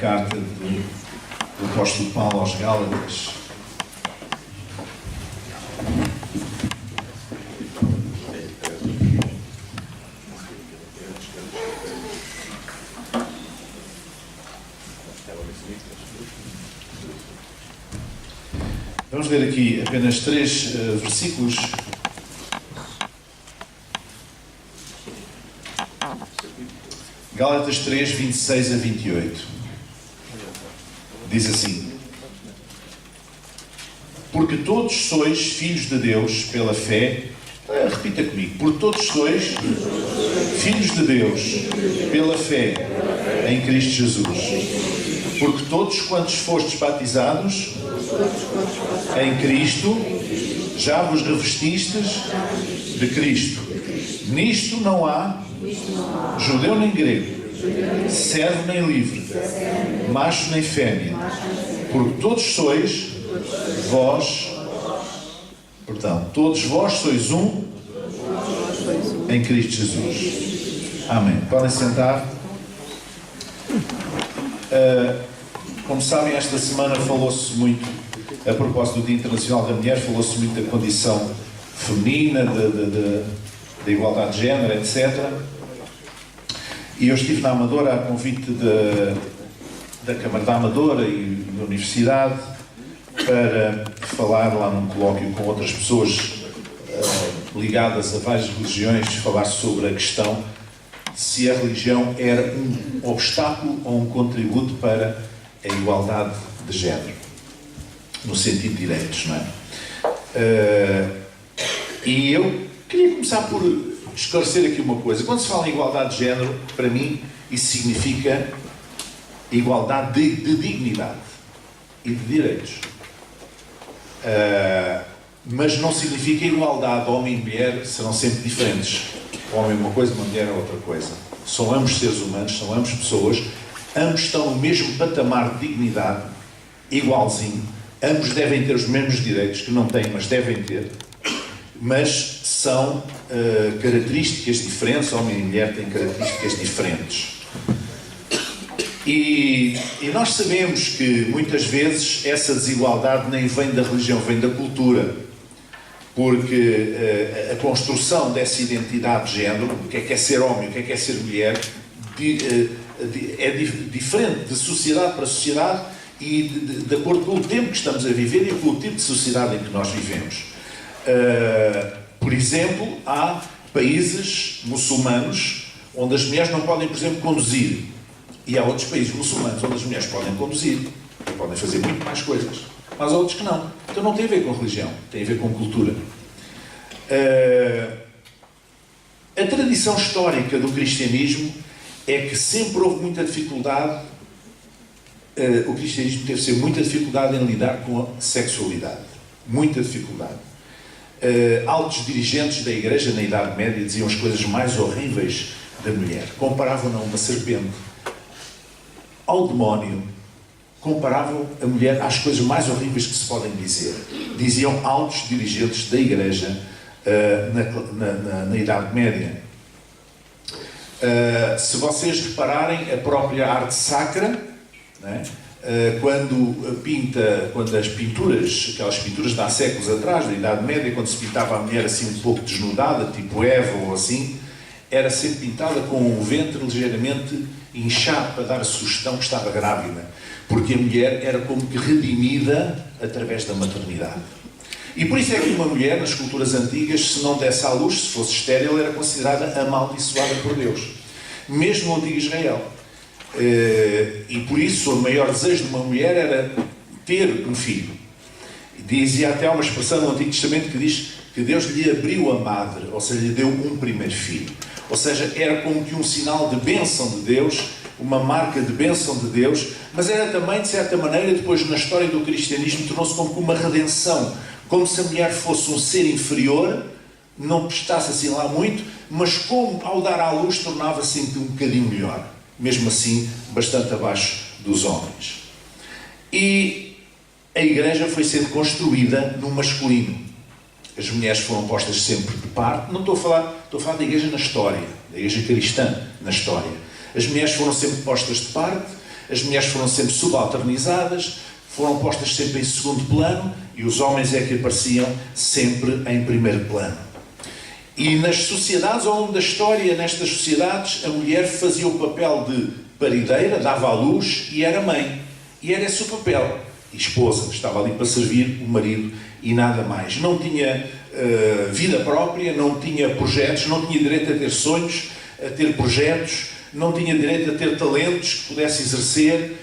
carta do apóstolo Paulo aos Gálatas. Vamos ler aqui apenas 3 versículos. Gálatas 3, 26 a 28. Diz assim: porque todos sois filhos de Deus pela fé. Repita comigo. Porque todos sois filhos de Deus pela fé em Cristo Jesus. Porque todos quantos fostes batizados em Cristo, já vos revestistes de Cristo. Nisto não há judeu nem grego, servo nem livre, macho nem fêmea, porque todos sois vós, portanto, todos vós sois um em Cristo Jesus. Amém. Podem sentar. Como sabem, esta semana falou-se muito, a propósito do Dia Internacional da Mulher, falou-se muito da condição feminina, da igualdade de género, etc. E eu estive na Amadora a convite da Câmara da Amadora e da Universidade para falar lá num colóquio com outras pessoas ligadas a várias religiões, falar sobre a questão de se a religião era um obstáculo ou um contributo para a igualdade de género, no sentido de direitos, não é? E eu queria começar por esclarecer aqui uma coisa. Quando se fala em igualdade de género, para mim, isso significa igualdade de dignidade e de direitos. Mas não significa igualdade. Homem e mulher serão sempre diferentes. O homem é uma coisa, uma mulher é outra coisa. São ambos seres humanos, são ambos pessoas, ambos estão no mesmo patamar de dignidade, igualzinho. Ambos devem ter os mesmos direitos, que não têm, mas devem ter. Mas são características diferentes. Homem e mulher têm características diferentes. E nós sabemos que muitas vezes essa desigualdade nem vem da religião, vem da cultura. Porque a construção dessa identidade de género, o que é ser homem, o que é ser mulher, é diferente de sociedade para sociedade e de acordo com o tempo que estamos a viver e com o tipo de sociedade em que nós vivemos. Por exemplo, há países muçulmanos onde as mulheres não podem, por exemplo, conduzir. E há outros países muçulmanos onde as mulheres podem conduzir e podem fazer muito mais coisas. Mas há outros que não. Então não tem a ver com religião, tem a ver com cultura. A tradição histórica do cristianismo é que sempre houve muita dificuldade, o cristianismo teve sempre muita dificuldade em lidar com a sexualidade. Muita dificuldade. Altos dirigentes da Igreja na Idade Média diziam as coisas mais horríveis da mulher. Comparavam-na a uma serpente, ao demónio. Comparavam a mulher às coisas mais horríveis que se podem dizer. Diziam altos dirigentes da Igreja na Idade Média. Se vocês repararem, a própria arte sacra, né, quando as pinturas, aquelas pinturas de há séculos atrás, da Idade Média, quando se pintava a mulher assim um pouco desnudada, tipo Eva ou assim, era sempre pintada com o ventre ligeiramente inchado para dar a sugestão que estava grávida, porque a mulher era como que redimida através da maternidade. E por isso é que uma mulher, nas culturas antigas, se não desse à luz, se fosse estéril, era considerada amaldiçoada por Deus. Mesmo no antigo Israel. E por isso o maior desejo de uma mulher era ter um filho. Dizia até uma expressão no Antigo Testamento que diz que Deus lhe abriu a madre, ou seja, lhe deu um primeiro filho. Ou seja, era como que um sinal de bênção de Deus, uma marca de bênção de Deus, mas era também, de certa maneira, depois na história do cristianismo, tornou-se como uma redenção. Como se a mulher fosse um ser inferior, não prestasse assim lá muito, mas como ao dar à luz tornava-se um bocadinho melhor. Mesmo assim, bastante abaixo dos homens. E a Igreja foi sendo construída no masculino. As mulheres foram postas sempre de parte. Não estou a falar da Igreja na história, da Igreja cristã na história. As mulheres foram sempre postas de parte, as mulheres foram sempre subalternizadas, foram postas sempre em segundo plano e os homens é que apareciam sempre em primeiro plano. E nas sociedades, ao longo da história, nestas sociedades, a mulher fazia o papel de parideira, dava à luz e era mãe. E era esse o papel. E esposa, estava ali para servir o marido e nada mais. Não tinha vida própria, não tinha projetos, não tinha direito a ter sonhos, a ter projetos, não tinha direito a ter talentos que pudesse exercer.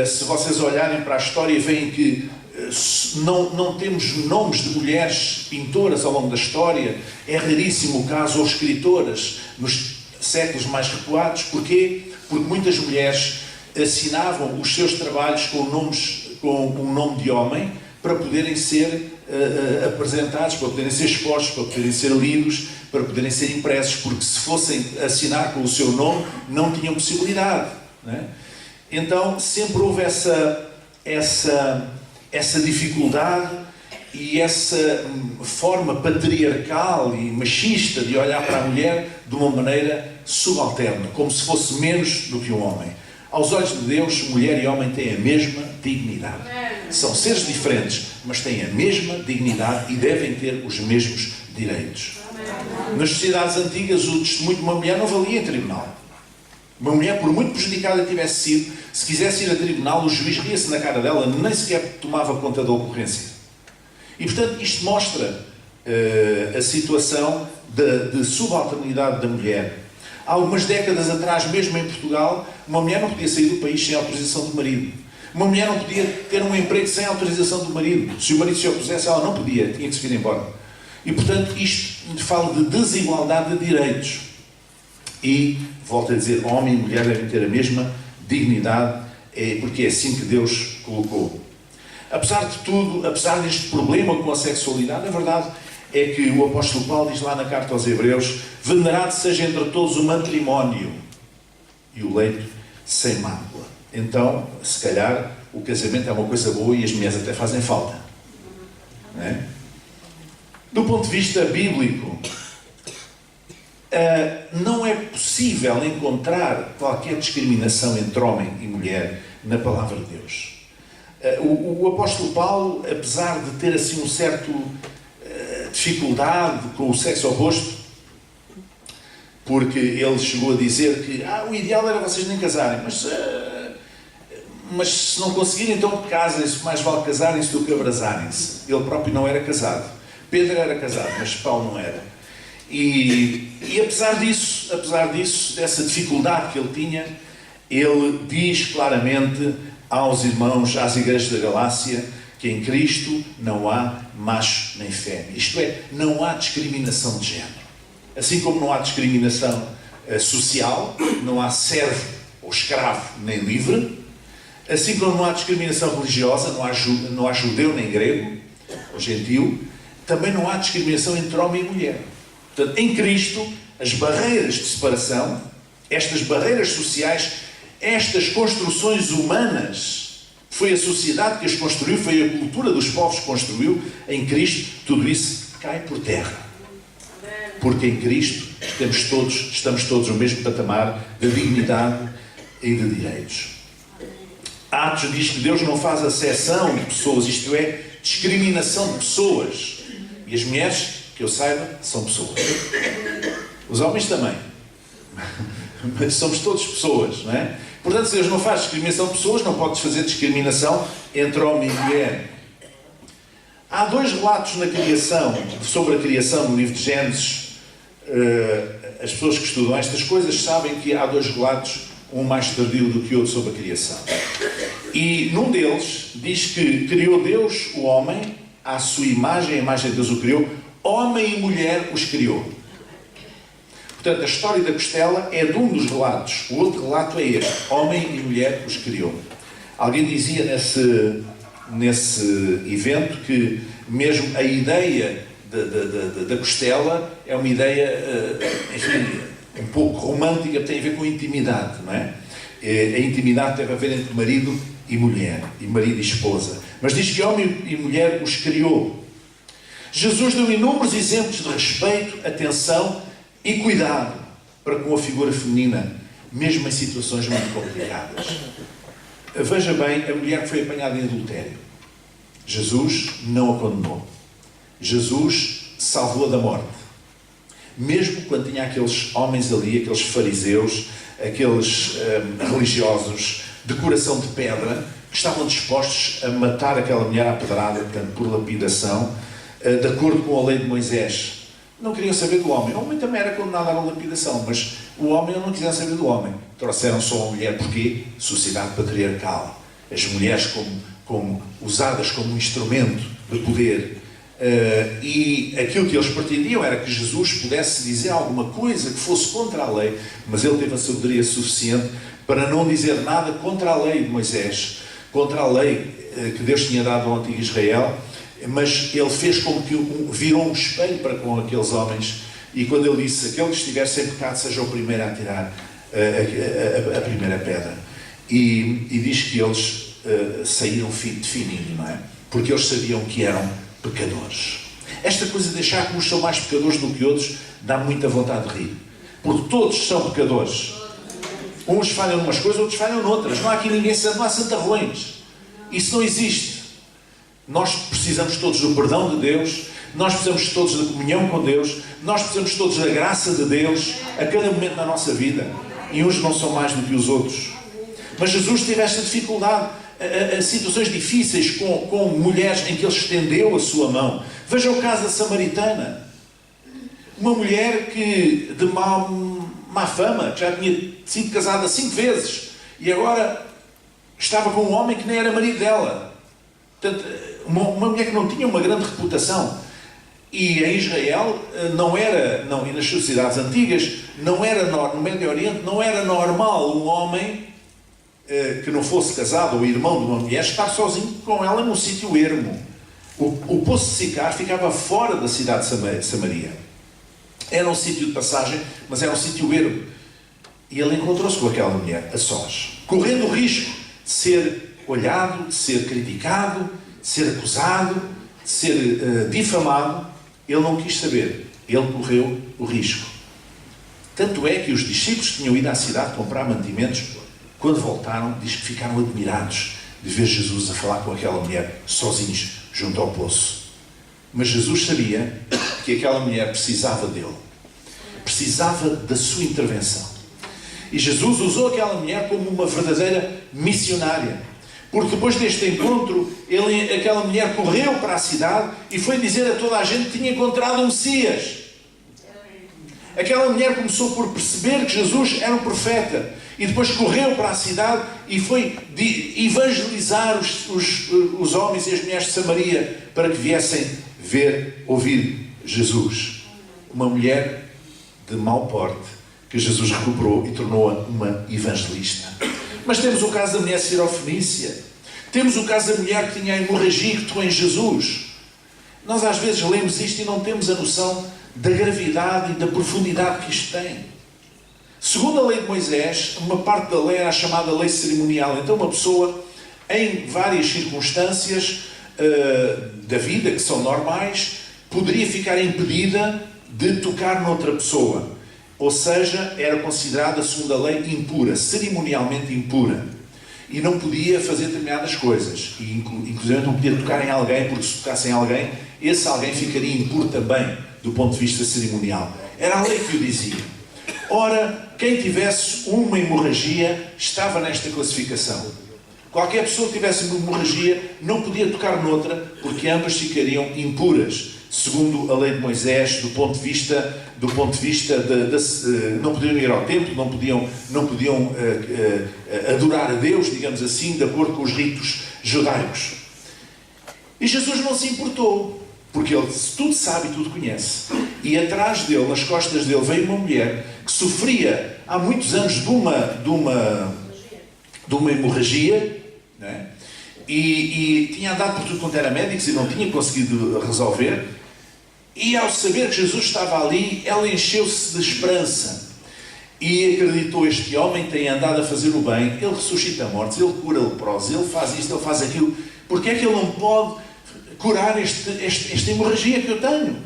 Se vocês olharem para a história, veem que não temos nomes de mulheres pintoras ao longo da história. É raríssimo o caso, ou escritoras, nos séculos mais recuados. Porquê? Porque muitas mulheres assinavam os seus trabalhos com um nome de homem para poderem ser apresentados, para poderem ser expostos, para poderem ser lidos, para poderem ser impressos, porque se fossem assinar com o seu nome, não tinham possibilidade, não é? Então, sempre houve essa dificuldade e essa forma patriarcal e machista de olhar para a mulher de uma maneira subalterna, como se fosse menos do que um homem. Aos olhos de Deus, mulher e homem têm a mesma dignidade. São seres diferentes, mas têm a mesma dignidade e devem ter os mesmos direitos. Nas sociedades antigas, o testemunho de uma mulher não valia em tribunal. Uma mulher, por muito prejudicada tivesse sido, se quisesse ir a tribunal, o juiz ria-se na cara dela, nem sequer tomava conta da ocorrência. E, portanto, isto mostra a situação de subalternidade da mulher. Há algumas décadas atrás, mesmo em Portugal, uma mulher não podia sair do país sem autorização do marido. Uma mulher não podia ter um emprego sem autorização do marido. Se o marido se opusesse, ela não podia, tinha que se vir embora. E, portanto, isto fala de desigualdade de direitos. E, volto a dizer, homem e mulher devem ter a mesma dignidade, porque é assim que Deus colocou. Apesar de tudo, apesar deste problema com a sexualidade, a verdade é que o apóstolo Paulo diz lá na carta aos Hebreus: venerado seja entre todos o matrimónio e o leito sem mácula. Então, se calhar, o casamento é uma coisa boa e as mulheres até fazem falta. Não é? Do ponto de vista bíblico, não é possível encontrar qualquer discriminação entre homem e mulher na palavra de Deus. O apóstolo Paulo, apesar de ter assim um certo dificuldade com o sexo oposto, porque ele chegou a dizer que o ideal era vocês nem casarem, mas se não conseguirem, então casem-se, mais vale casarem-se do que abrasarem-se. Ele próprio não era casado. Pedro era casado, mas Paulo não era. E apesar disso, dessa dificuldade que ele tinha, ele diz claramente aos irmãos, às igrejas da Galácia, que em Cristo não há macho nem fêmea. Isto é, não há discriminação de género. Assim como não há discriminação social, não há servo ou escravo nem livre, assim como não há discriminação religiosa, não há judeu nem grego ou gentil, também não há discriminação entre homem e mulher. Portanto, em Cristo, as barreiras de separação, estas barreiras sociais, estas construções humanas, foi a sociedade que as construiu, foi a cultura dos povos que construiu, em Cristo, tudo isso cai por terra. Porque em Cristo estamos todos no mesmo patamar de dignidade e de direitos. Atos diz que Deus não faz acepção de pessoas, isto é, discriminação de pessoas. E as mulheres, que eu saiba, são pessoas. Os homens também. Mas somos todos pessoas, não é? Portanto, se Deus não faz discriminação de pessoas, não podes fazer discriminação entre homem e mulher. Há dois relatos na criação, sobre a criação no livro de Gênesis. As pessoas que estudam estas coisas sabem que há dois relatos, um mais tardio do que outro, sobre a criação. E num deles diz que criou Deus o homem, à sua imagem, a imagem de Deus o criou, homem e mulher os criou. Portanto, a história da costela é de um dos relatos. O outro relato é este: homem e mulher os criou. Alguém dizia nesse evento que mesmo a ideia da costela é uma ideia, enfim, um pouco romântica, tem a ver com intimidade, não é? A intimidade deve haver entre marido e mulher, e marido e esposa. Mas diz que homem e mulher os criou. Jesus deu inúmeros exemplos de respeito, atenção e cuidado para com a figura feminina, mesmo em situações muito complicadas. Veja bem, a mulher que foi apanhada em adultério. Jesus não a condenou. Jesus salvou-a da morte. Mesmo quando tinha aqueles homens ali, aqueles fariseus, aqueles religiosos de coração de pedra, que estavam dispostos a matar aquela mulher à pedrada, portanto, por lapidação, de acordo com a lei de Moisés. Não queriam saber do homem. O homem também era condenado à lapidação, mas o homem não quisia saber do homem. Trouxeram só a mulher. Porquê? Sociedade patriarcal. As mulheres usadas como um instrumento de poder. E aquilo que eles pretendiam era que Jesus pudesse dizer alguma coisa que fosse contra a lei, mas ele teve a sabedoria suficiente para não dizer nada contra a lei de Moisés, contra a lei que Deus tinha dado ao antigo Israel, mas ele fez como que virou um espelho para com aqueles homens, e quando ele disse: aquele que estiver sem pecado seja o primeiro a tirar a primeira pedra, e diz que eles saíram de fininho, não é? Porque eles sabiam que eram pecadores. Esta coisa de achar que uns são mais pecadores do que outros dá muita vontade de rir, porque todos são pecadores. Uns falham numas coisas, outros falham noutras. Não há aqui ninguém santo, não há santarrões. Isso não existe. Nós precisamos todos do perdão de Deus, nós precisamos todos da comunhão com Deus, nós precisamos todos da graça de Deus a cada momento da nossa vida. E uns não são mais do que os outros. Mas Jesus teve esta dificuldade, a situações difíceis com mulheres em que Ele estendeu a sua mão. Veja o caso da samaritana. Uma mulher que de má fama, que já tinha sido casada 5 vezes e agora estava com um homem que nem era marido dela. Portanto, uma mulher que não tinha uma grande reputação. E em Israel e nas sociedades antigas, no Médio Oriente, não era normal um homem que não fosse casado ou irmão de uma mulher estar sozinho com ela num sítio ermo. O poço de Sicar ficava fora da cidade de Samaria. Era um sítio de passagem, mas era um sítio ermo. E ele encontrou-se com aquela mulher, a sós, correndo o risco de ser olhado, de ser criticado, de ser acusado, de ser difamado. Ele não quis saber. Ele correu o risco. Tanto é que os discípulos que tinham ido à cidade comprar mantimentos, quando voltaram, diz que ficaram admirados de ver Jesus a falar com aquela mulher, sozinhos, junto ao poço. Mas Jesus sabia que aquela mulher precisava dele. Precisava da sua intervenção. E Jesus usou aquela mulher como uma verdadeira missionária. Porque depois deste encontro, aquela mulher correu para a cidade e foi dizer a toda a gente que tinha encontrado um Messias. Aquela mulher começou por perceber que Jesus era um profeta. E depois correu para a cidade e foi evangelizar os homens e as mulheres de Samaria para que viessem ouvir Jesus. Uma mulher de mau porte que Jesus recuperou e tornou-a uma evangelista. Mas temos o caso da mulher sirofenícia. Temos o caso da mulher que tinha a hemorragia que tocou em Jesus. Nós às vezes lemos isto e não temos a noção da gravidade e da profundidade que isto tem. Segundo a lei de Moisés, uma parte da lei era a chamada lei cerimonial. Então uma pessoa, em várias circunstâncias da vida, que são normais, poderia ficar impedida de tocar noutra pessoa. Ou seja, era considerada, segundo a lei, impura, cerimonialmente impura. E não podia fazer determinadas coisas. E, inclusive, não podia tocar em alguém, porque se tocasse em alguém, esse alguém ficaria impuro também, do ponto de vista cerimonial. Era a lei que o dizia. Ora, quem tivesse uma hemorragia estava nesta classificação. Qualquer pessoa que tivesse uma hemorragia não podia tocar noutra, porque ambas ficariam impuras, segundo a lei de Moisés, do ponto de vista não podiam ir ao templo, não podiam adorar a Deus, digamos assim, de acordo com os ritos judaicos. E Jesus não se importou, porque Ele tudo sabe e tudo conhece. E atrás dele, nas costas dele, veio uma mulher que sofria há muitos anos de uma hemorragia, né? E tinha andado por tudo quanto era médicos e não tinha conseguido resolver. E ao saber que Jesus estava ali, ela encheu-se de esperança. E acreditou: este homem tem andado a fazer o bem, ele ressuscita mortos, ele cura leprosos, ele faz isto, ele faz aquilo. Porque é que ele não pode curar esta hemorragia que eu tenho?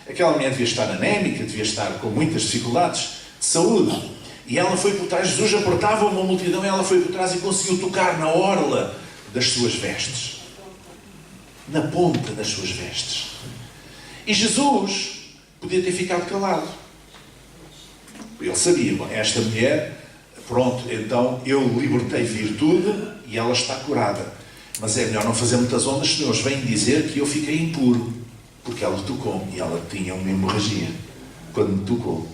Aquela mulher devia estar anémica, devia estar com muitas dificuldades de saúde. E ela foi por trás, Jesus apertava uma multidão, e ela foi por trás e conseguiu tocar na orla das suas vestes. Na ponta das suas vestes. E Jesus podia ter ficado calado. Ele sabia, esta mulher, pronto, então eu libertei virtude e ela está curada. Mas é melhor não fazer muitas ondas, senão eles vêm dizer que eu fiquei impuro. Porque ela tocou-me e ela tinha uma hemorragia quando me tocou.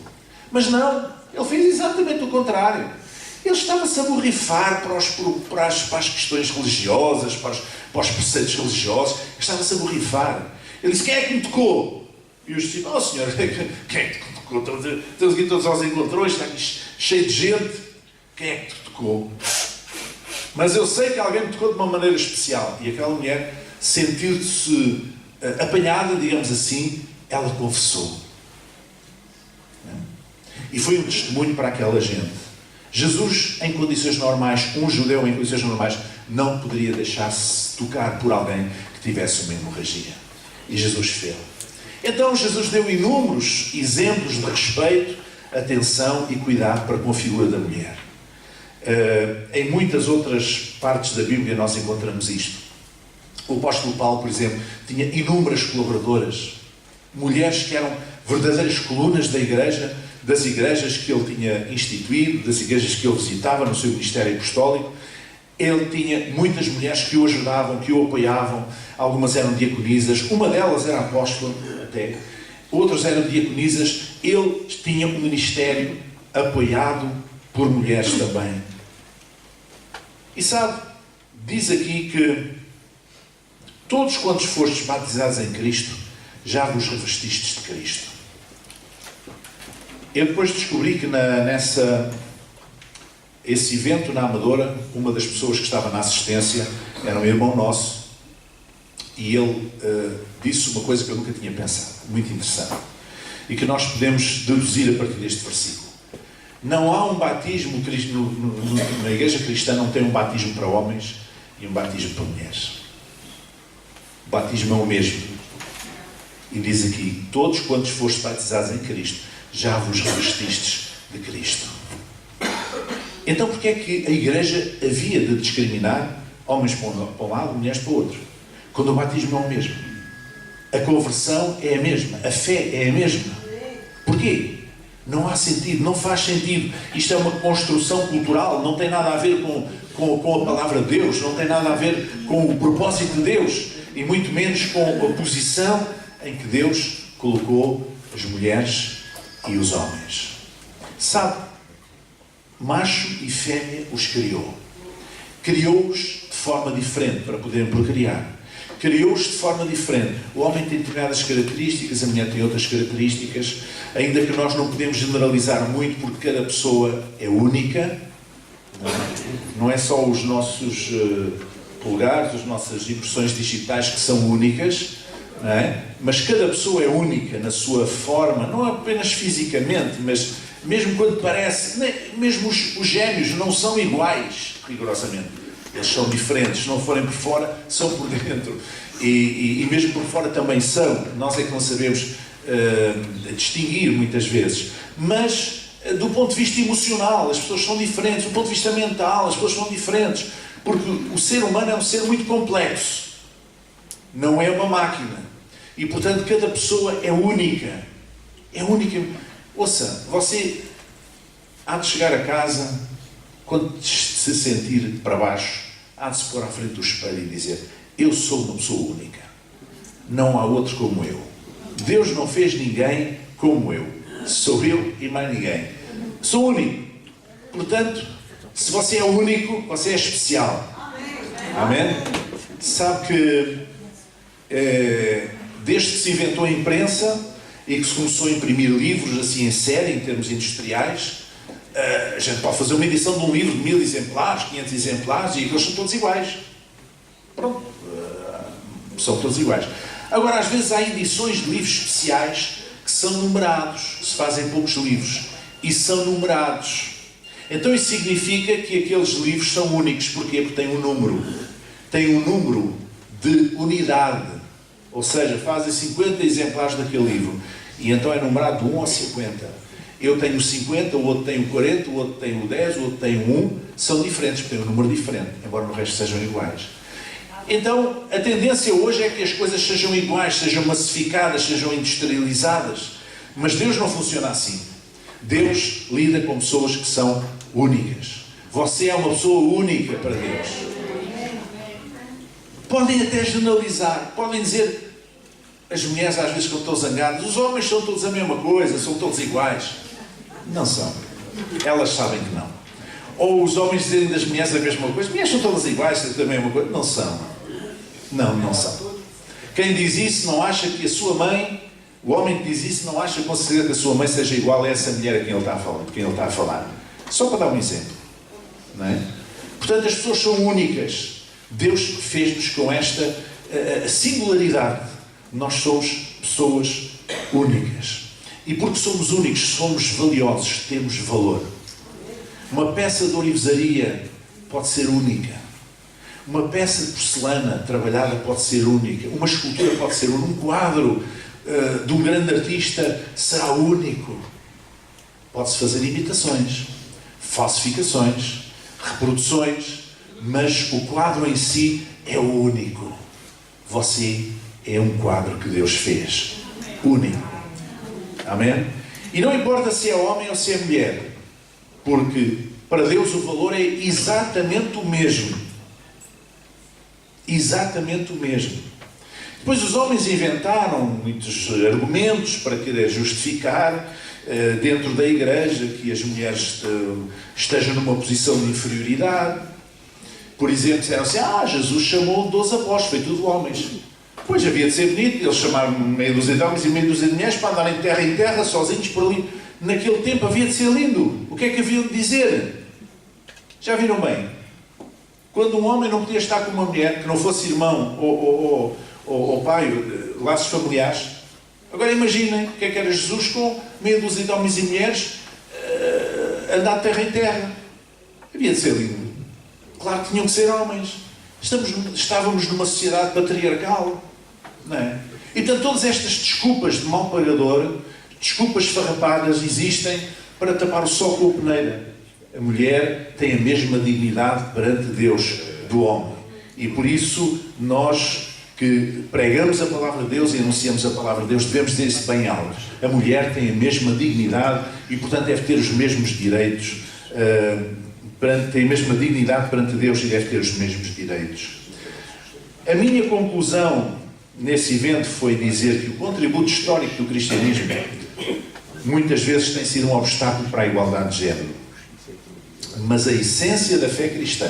Mas não, ele fez exatamente o contrário. Ele estava-se a borrifar para as questões religiosas, para os preceitos religiosos. Ele estava-se a borrifar. Ele disse: quem é que me tocou? E os discípulos: oh senhor, quem é que te tocou? Estamos aqui todos aos encontrões, está aqui cheio de gente. Quem é que te tocou? Mas eu sei que alguém me tocou de uma maneira especial. E aquela mulher, sentiu-se apanhada, digamos assim, ela confessou. E foi um testemunho para aquela gente. Jesus, em condições normais, um judeu em condições normais, não poderia deixar-se tocar por alguém que tivesse uma hemorragia. E Jesus fez. Então Jesus deu inúmeros exemplos de respeito, atenção e cuidado para com a figura da mulher. Em muitas outras partes da Bíblia nós encontramos isto. O apóstolo Paulo, por exemplo, tinha inúmeras colaboradoras, mulheres que eram verdadeiras colunas da igreja, das igrejas que ele tinha instituído, das igrejas que ele visitava no seu ministério apostólico. Ele tinha muitas mulheres que o ajudavam, que o apoiavam. Algumas eram diaconisas, uma delas era apóstola até, outras eram diaconisas. Ele tinha um ministério apoiado por mulheres também. E sabe, diz aqui que todos quantos fostes batizados em Cristo, já vos revestistes de Cristo. Eu depois descobri que esse evento na Amadora, uma das pessoas que estava na assistência era um irmão nosso, e ele disse uma coisa que eu nunca tinha pensado, muito interessante, e que nós podemos deduzir a partir deste versículo. Não há um batismo, na igreja cristã não tem um batismo para homens e um batismo para mulheres. O batismo é o mesmo. E diz aqui: todos quantos fostes batizados em Cristo, já vos revestistes de Cristo. Então porquê é que a igreja havia de discriminar homens para um lado, mulheres para o outro? Quando o batismo é o mesmo. A conversão é a mesma. A fé é a mesma. Porquê? Não há sentido, não faz sentido. Isto é uma construção cultural, não tem nada a ver com a palavra de Deus, não tem nada a ver com o propósito de Deus, e muito menos com a posição em que Deus colocou as mulheres e os homens. Sabe, macho e fêmea os criou. Criou-os de forma diferente para poderem procriar. Criou-os de forma diferente. O homem tem determinadas características, a mulher tem outras características, ainda que nós não podemos generalizar muito, porque cada pessoa é única. Não é só os nossos polegares, as nossas impressões digitais que são únicas, não é? Mas cada pessoa é única na sua forma, não apenas fisicamente, mas mesmo quando parece, mesmo os gêmeos não são iguais, rigorosamente. Eles são diferentes, se não forem por fora, são por dentro. E mesmo por fora também são. Nós é que não sabemos distinguir muitas vezes. Mas, do ponto de vista emocional, as pessoas são diferentes. Do ponto de vista mental, as pessoas são diferentes. Porque o ser humano é um ser muito complexo. Não é uma máquina. E, portanto, cada pessoa é única. É única. Ouça, você há de chegar a casa, quando se sentir para baixo, há de se pôr à frente do espelho e dizer: eu sou uma pessoa única. Não há outro como eu. Deus não fez ninguém como eu. Sou eu e mais ninguém. Sou único. Portanto, se você é único, você é especial. Amém? Sabe que desde que se inventou a imprensa e que se começou a imprimir livros assim em série, em termos industriais, a gente pode fazer uma edição de um livro de 1000 exemplares, 500 exemplares, e eles são todos iguais. Pronto. São todos iguais. Agora, às vezes há edições de livros especiais que são numerados. Se fazem poucos livros e são numerados. Então isso significa que aqueles livros são únicos. Porquê? Porque têm um número. Têm um número de unidade. Ou seja, fazem 50 exemplares daquele livro. E então é numerado de 1 a 50. Eu tenho 50, o outro tem o 40, o outro tem o 10, o outro tem o 1. São diferentes, têm um número diferente, embora no resto sejam iguais. Então, a tendência hoje é que as coisas sejam iguais, sejam massificadas, sejam industrializadas. Mas Deus não funciona assim. Deus lida com pessoas que são únicas. Você é uma pessoa única para Deus. Podem até generalizar, podem dizer, as mulheres às vezes ficam tão zangadas, os homens são todos a mesma coisa, são todos iguais. Não são. Elas sabem que não. Ou os homens dizerem das mulheres a mesma coisa, as mulheres são todas iguais, são todas a mesma coisa. Não são. Não são. Quem diz isso não acha que a sua mãe, o homem que diz isso não acha com certeza que a sua mãe seja igual a essa mulher a quem ele está a falar. Só para dar um exemplo. Não é? Portanto, as pessoas são únicas. Deus fez-nos com esta singularidade. Nós somos pessoas únicas. E porque somos únicos, somos valiosos, temos valor. Uma peça de orivesaria pode ser única. Uma peça de porcelana trabalhada pode ser única. Uma escultura pode ser única. Um quadro de um grande artista será único. Pode-se fazer imitações, falsificações, reproduções, mas o quadro em si é o único. Você é um quadro que Deus fez. Único. Amém? E não importa se é homem ou se é mulher, porque para Deus o valor é exatamente o mesmo. Exatamente o mesmo. Depois os homens inventaram muitos argumentos para querer justificar dentro da igreja que as mulheres estejam numa posição de inferioridade. Por exemplo, disseram assim, Jesus chamou 12 apóstolos, foi tudo homens. Pois havia de ser bonito, eles chamaram meia dúzia de homens e meia dúzia de mulheres para andarem de terra em terra, sozinhos por ali. Naquele tempo havia de ser lindo. O que é que haviam de dizer? Já viram bem? Quando um homem não podia estar com uma mulher que não fosse irmão ou pai, laços familiares. Agora imaginem o que é que era Jesus com meia dúzia de homens e mulheres andar de terra em terra. Havia de ser lindo. Claro que tinham que ser homens. Estávamos numa sociedade patriarcal. Não é? E portanto todas estas desculpas de mal pagador, desculpas farrapadas existem para tapar o sol com a peneira. A mulher tem a mesma dignidade perante Deus do homem. E por isso nós que pregamos a palavra de Deus e anunciamos a palavra de Deus devemos dizer isso bem alto. A mulher tem a mesma dignidade e portanto deve ter os mesmos direitos, tem a mesma dignidade perante Deus e deve ter os mesmos direitos. A minha conclusão nesse evento foi dizer que o contributo histórico do cristianismo muitas vezes tem sido um obstáculo para a igualdade de género. Mas a essência da fé cristã,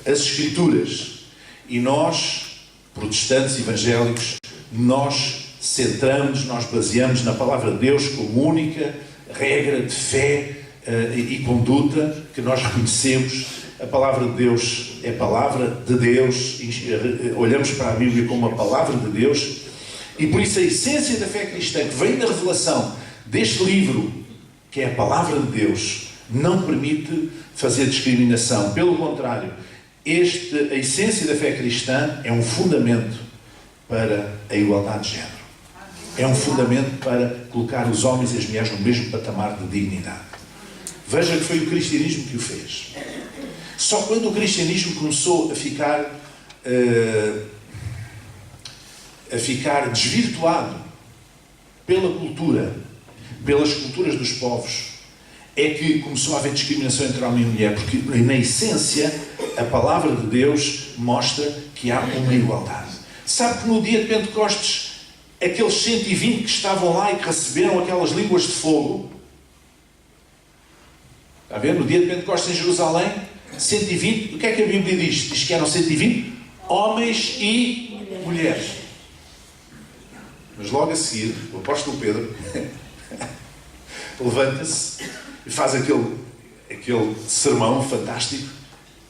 as Escrituras, e nós, protestantes evangélicos, nós centramos, nós baseamos na palavra de Deus como única regra de fé e conduta que nós reconhecemos. A palavra de Deus é palavra de Deus, olhamos para a Bíblia como a palavra de Deus, e por isso a essência da fé cristã, que vem da revelação deste livro, que é a palavra de Deus, não permite fazer discriminação. Pelo contrário, a essência da fé cristã é um fundamento para a igualdade de género. É um fundamento para colocar os homens e as mulheres no mesmo patamar de dignidade. Veja que foi o cristianismo que o fez. Só quando o cristianismo começou a ficar desvirtuado pela cultura, pelas culturas dos povos, é que começou a haver discriminação entre homem e mulher, porque na essência a palavra de Deus mostra que há uma igualdade. Sabe que no dia de Pentecostes, aqueles 120 que estavam lá e que receberam aquelas línguas de fogo, está a ver? No dia de Pentecostes em Jerusalém, 120, o que é que a Bíblia diz? Diz que eram 120 homens e mulheres. Mas logo a seguir, o apóstolo Pedro levanta-se e faz aquele sermão fantástico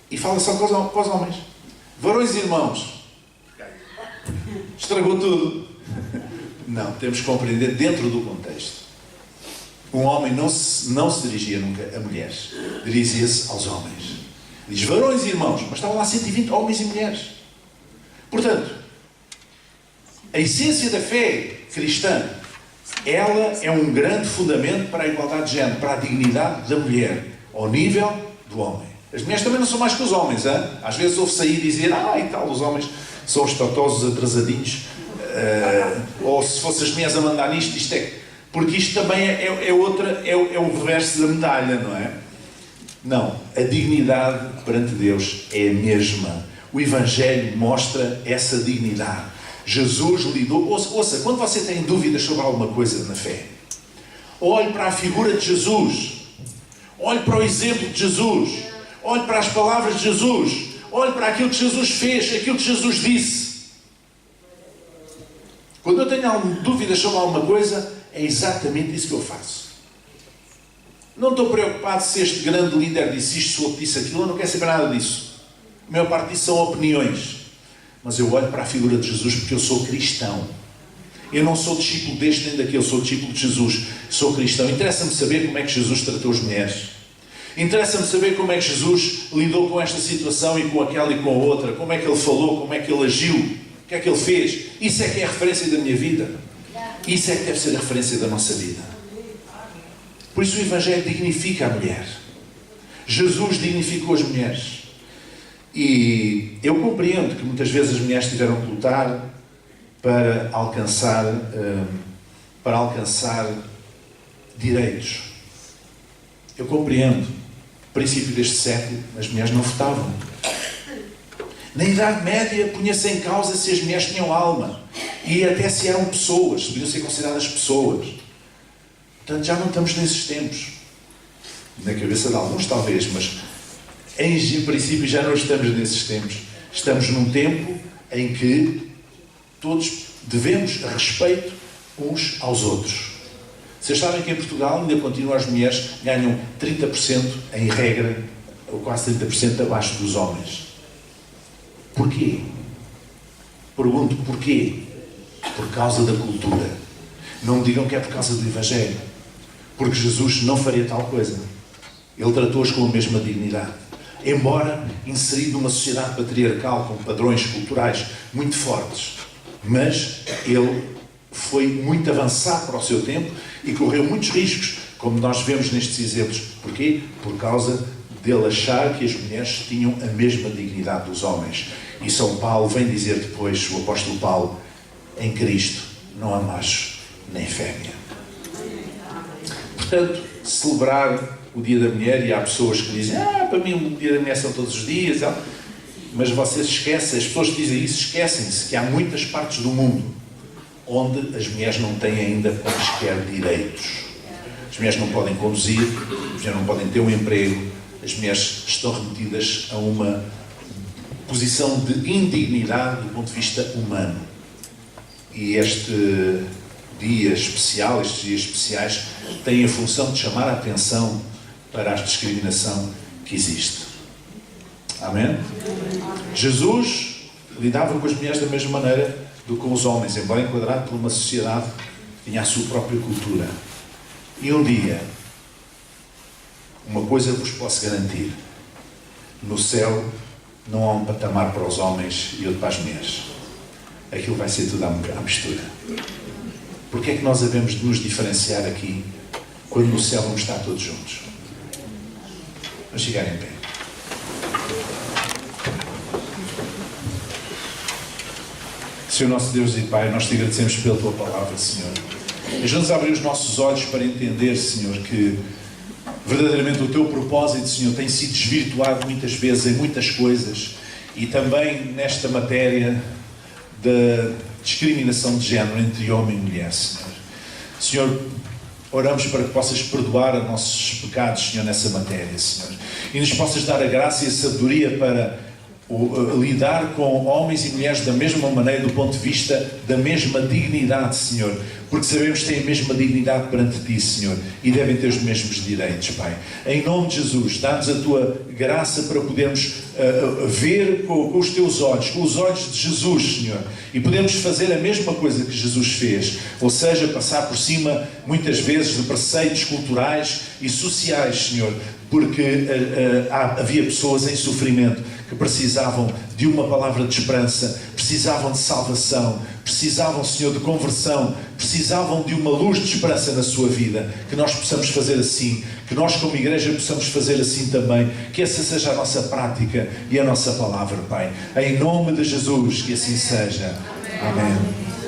e fala só para os homens. Varões e irmãos, estragou tudo. Não, temos que compreender dentro do contexto. Um homem não se dirigia nunca a mulheres, dirigia-se aos homens. Diz varões e irmãos, mas estavam lá 120 homens e mulheres. Portanto, a essência da fé cristã Ela é um grande fundamento para a igualdade de género, para a dignidade da mulher, ao nível do homem. As mulheres também não são mais que os homens, hein? Às vezes ouve-se aí dizer, e tal, os homens são os totosos atrasadinhos, ou se fossem as mulheres a mandar nisto, isto é... Porque isto também é o reverso da medalha, não é? Não, a dignidade perante Deus é a mesma. O Evangelho mostra essa dignidade. Jesus lidou... Ouça, quando você tem dúvidas sobre alguma coisa na fé, olhe para a figura de Jesus, olhe para o exemplo de Jesus, olhe para as palavras de Jesus, olhe para aquilo que Jesus fez, aquilo que Jesus disse. Quando eu tenho dúvidas sobre alguma coisa, é exatamente isso que eu faço. Não estou preocupado se este grande líder disse isto, se o outro disse aquilo, eu não quero saber nada disso. A maior parte disso são opiniões. Mas eu olho para a figura de Jesus porque eu sou cristão. Eu não sou discípulo deste nem daquele, eu sou discípulo de Jesus. Sou cristão. Interessa-me saber como é que Jesus tratou as mulheres. Interessa-me saber como é que Jesus lidou com esta situação e com aquela e com a outra. Como é que ele falou, como é que ele agiu, o que é que ele fez. Isso é que é a referência da minha vida. Isso é que deve ser a referência da nossa vida. Por isso o Evangelho dignifica a mulher. Jesus dignificou as mulheres. E eu compreendo que muitas vezes as mulheres tiveram que lutar para alcançar direitos. Eu compreendo. No princípio deste século, as mulheres não votavam. Na Idade Média, punha-se em causa se as mulheres tinham alma. E até se eram pessoas, se podiam ser consideradas pessoas. Portanto, já não estamos nesses tempos. Na cabeça de alguns, talvez, mas em princípio já não estamos nesses tempos. Estamos num tempo em que todos devemos respeito uns aos outros. Vocês sabem que em Portugal ainda continuam as mulheres ganham 30% em regra, ou quase 30% abaixo dos homens. Porquê? Pergunto porquê? Por causa da cultura. Não me digam que é por causa do Evangelho. Porque Jesus não faria tal coisa. Ele tratou-os com a mesma dignidade. Embora inserido numa sociedade patriarcal com padrões culturais muito fortes. Mas ele foi muito avançado para o seu tempo e correu muitos riscos, como nós vemos nestes exemplos. Porquê? Por causa dele achar que as mulheres tinham a mesma dignidade dos homens. E São Paulo vem dizer depois, o apóstolo Paulo, em Cristo não há macho nem fêmea. Portanto, celebrar o Dia da Mulher, e há pessoas que dizem, para mim o Dia da Mulher são todos os dias, mas vocês esquecem, as pessoas que dizem isso esquecem-se que há muitas partes do mundo onde as mulheres não têm ainda quaisquer direitos. As mulheres não podem conduzir, as mulheres não podem ter um emprego, as mulheres estão remetidas a uma posição de indignidade do ponto de vista humano. E este dia especial, estes dias especiais, têm a função de chamar a atenção para a discriminação que existe. Amém? Jesus lidava com as mulheres da mesma maneira do que com os homens, embora enquadrado por uma sociedade que tinha a sua própria cultura. E um dia, uma coisa vos posso garantir: no céu não há um patamar para os homens e outro para as mulheres. Aquilo vai ser tudo à mistura. Porque é que nós havemos de nos diferenciar aqui, quando no céu vamos estar todos juntos? Vamos chegar em pé. Senhor nosso Deus e Pai, nós te agradecemos pela Tua Palavra, Senhor. Ajuda-nos a abrir os nossos olhos para entender, Senhor, que verdadeiramente o Teu propósito, Senhor, tem sido desvirtuado muitas vezes em muitas coisas, e também nesta matéria da discriminação de género entre homem e mulher, Senhor. Senhor, oramos para que possas perdoar os nossos pecados, Senhor, nessa matéria, Senhor. E nos possas dar a graça e a sabedoria para lidar com homens e mulheres da mesma maneira, do ponto de vista da mesma dignidade, Senhor. Porque sabemos que têm a mesma dignidade perante Ti, Senhor, e devem ter os mesmos direitos, Pai. Em nome de Jesus, dá-nos a Tua graça para podermos ver com os Teus olhos, com os olhos de Jesus, Senhor, e podemos fazer a mesma coisa que Jesus fez, ou seja, passar por cima, muitas vezes, de preceitos culturais e sociais, Senhor, porque havia pessoas em sofrimento que precisavam de uma palavra de esperança, precisavam de salvação, precisavam, Senhor, de conversão, precisavam de uma luz de esperança na sua vida, que nós possamos fazer assim, que nós como igreja possamos fazer assim também, que essa seja a nossa prática e a nossa palavra, Pai. Em nome de Jesus, que assim seja. Amém.